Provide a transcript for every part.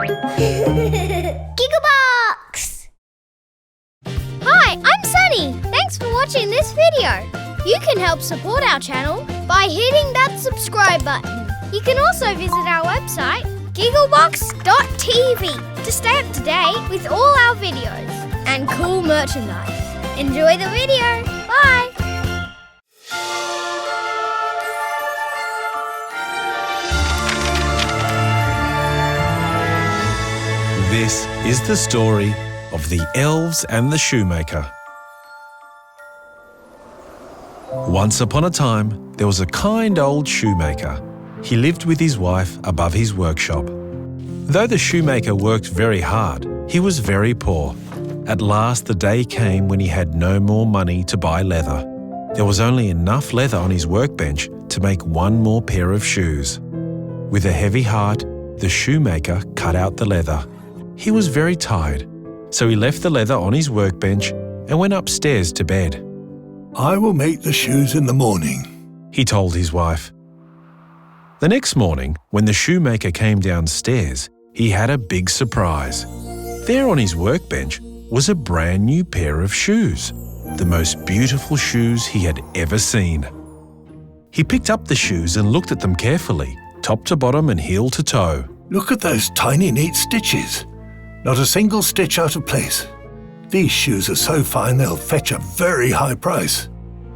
Gigglebox! Hi, I'm Sunny. Thanks for watching this video. You can help support our channel by hitting that subscribe button. You can also visit our website, gigglebox.tv, to stay up to date with all our videos and cool merchandise. Enjoy the video. Bye! This is the story of the Elves and the Shoemaker. Once upon a time, there was a kind old shoemaker. He lived with his wife above his workshop. Though the shoemaker worked very hard, he was very poor. At last the day came when he had no more money to buy leather. There was only enough leather on his workbench to make one more pair of shoes. With a heavy heart, the shoemaker cut out the leather. He was very tired, so he left the leather on his workbench and went upstairs to bed. I will make the shoes in the morning, he told his wife. The next morning, when the shoemaker came downstairs, he had a big surprise. There on his workbench was a brand new pair of shoes, the most beautiful shoes he had ever seen. He picked up the shoes and looked at them carefully, top to bottom and heel to toe. Look at those tiny neat stitches. Not a single stitch out of place. These shoes are so fine they'll fetch a very high price.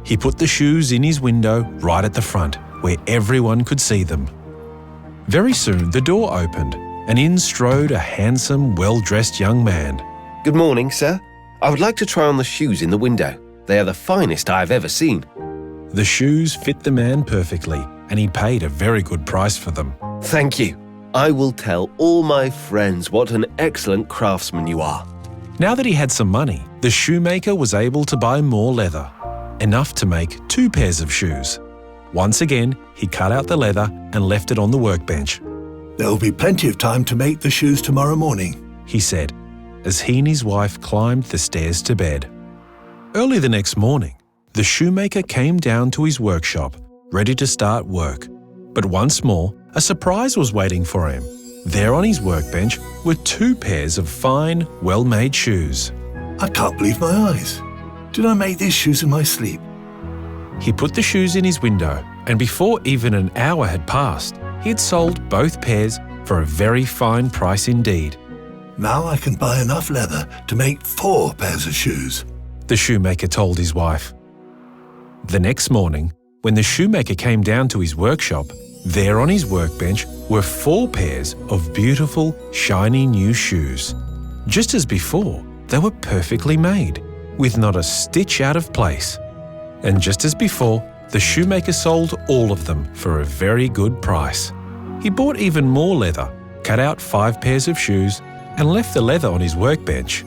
He put the shoes in his window right at the front, where everyone could see them. Very soon the door opened, and in strode a handsome, well-dressed young man. Good morning, sir. I would like to try on the shoes in the window. They are the finest I have ever seen. The shoes fit the man perfectly, and he paid a very good price for them. Thank you. I will tell all my friends what an excellent craftsman you are. Now that he had some money, the shoemaker was able to buy more leather, enough to make 2 pairs of shoes. Once again, he cut out the leather and left it on the workbench. There'll be plenty of time to make the shoes tomorrow morning, he said, as he and his wife climbed the stairs to bed. Early the next morning, the shoemaker came down to his workshop, ready to start work. But once more, a surprise was waiting for him. There on his workbench were 2 pairs of fine, well-made shoes. I can't believe my eyes. Did I make these shoes in my sleep? He put the shoes in his window, and before even an hour had passed, he had sold both pairs for a very fine price indeed. Now I can buy enough leather to make 4 pairs of shoes, the shoemaker told his wife. The next morning, when the shoemaker came down to his workshop, there on his workbench were 4 pairs of beautiful, shiny new shoes. Just as before, they were perfectly made, with not a stitch out of place. And just as before, the shoemaker sold all of them for a very good price. He bought even more leather, cut out 5 pairs of shoes, and left the leather on his workbench.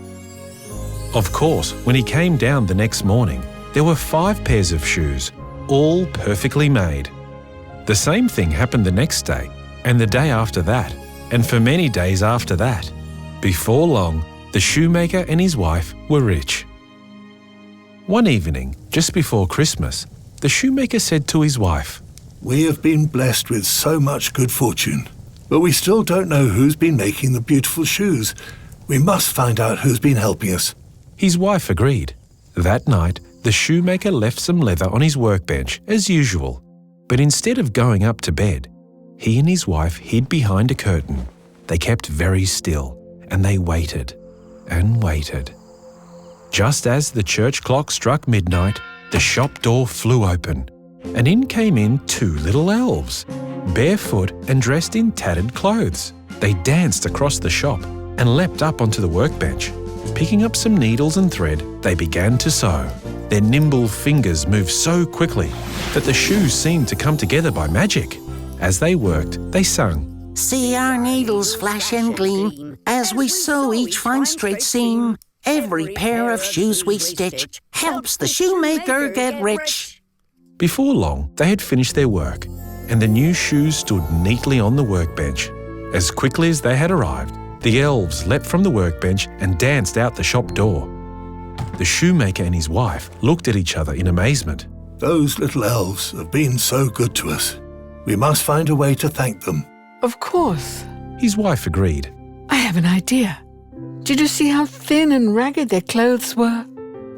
Of course, when he came down the next morning, there were 5 pairs of shoes, all perfectly made. The same thing happened the next day, and the day after that, and for many days after that. Before long, the shoemaker and his wife were rich. One evening, just before Christmas, the shoemaker said to his wife, We have been blessed with so much good fortune, but we still don't know who's been making the beautiful shoes. We must find out who's been helping us. His wife agreed. That night, the shoemaker left some leather on his workbench, as usual. But instead of going up to bed, he and his wife hid behind a curtain. They kept very still, and they waited and waited. Just as the church clock struck midnight, the shop door flew open, and in came 2 little elves, barefoot and dressed in tattered clothes. They danced across the shop and leapt up onto the workbench. Picking up some needles and thread, they began to sew. Their nimble fingers moved so quickly that the shoes seemed to come together by magic. As they worked, they sung, See our needles flash and gleam as we sew each fine straight seam. Every pair of shoes we stitch helps the shoemaker get rich. Before long, they had finished their work, and the new shoes stood neatly on the workbench. As quickly as they had arrived, the elves leapt from the workbench and danced out the shop door. The shoemaker and his wife looked at each other in amazement. Those little elves have been so good to us. We must find a way to thank them. Of course. His wife agreed. I have an idea. Did you see how thin and ragged their clothes were?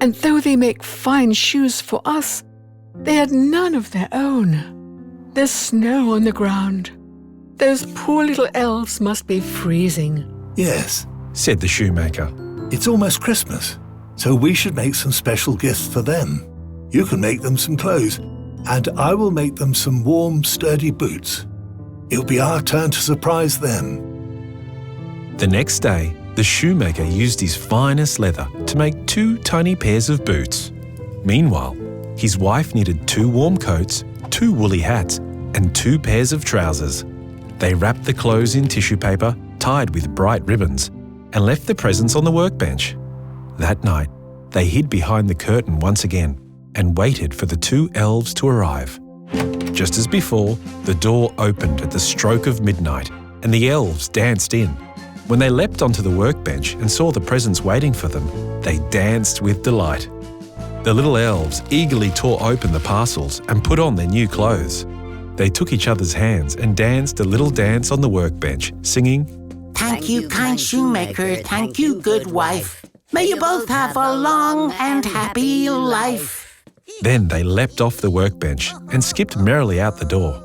And though they make fine shoes for us, they had none of their own. There's snow on the ground. Those poor little elves must be freezing. Yes, said the shoemaker. it's almost Christmas, so we should make some special gifts for them. You can make them some clothes, and I will make them some warm, sturdy boots. It'll be our turn to surprise them. The next day, the shoemaker used his finest leather to make 2 tiny pairs of boots. Meanwhile, his wife knitted 2 warm coats, 2 woolly hats, and 2 pairs of trousers. They wrapped the clothes in tissue paper, tied with bright ribbons, and left the presents on the workbench. That night, they hid behind the curtain once again and waited for the 2 elves to arrive. Just as before, the door opened at the stroke of midnight, and the elves danced in. When they leapt onto the workbench and saw the presents waiting for them, they danced with delight. The little elves eagerly tore open the parcels and put on their new clothes. They took each other's hands and danced a little dance on the workbench, singing, Thank you, kind shoemaker, thank you, good wife. May you both have a long and happy life. Then they leapt off the workbench and skipped merrily out the door.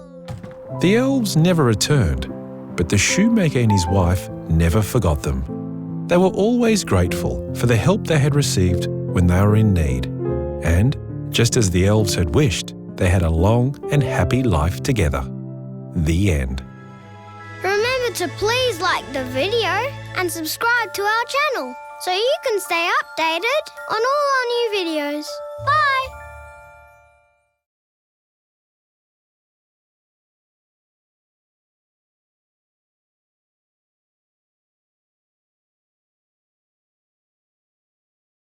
The elves never returned, but the shoemaker and his wife never forgot them. They were always grateful for the help they had received when they were in need. And, just as the elves had wished, they had a long and happy life together. The end. Remember to please like the video and subscribe to our channel so you can stay updated on all our new videos. Bye!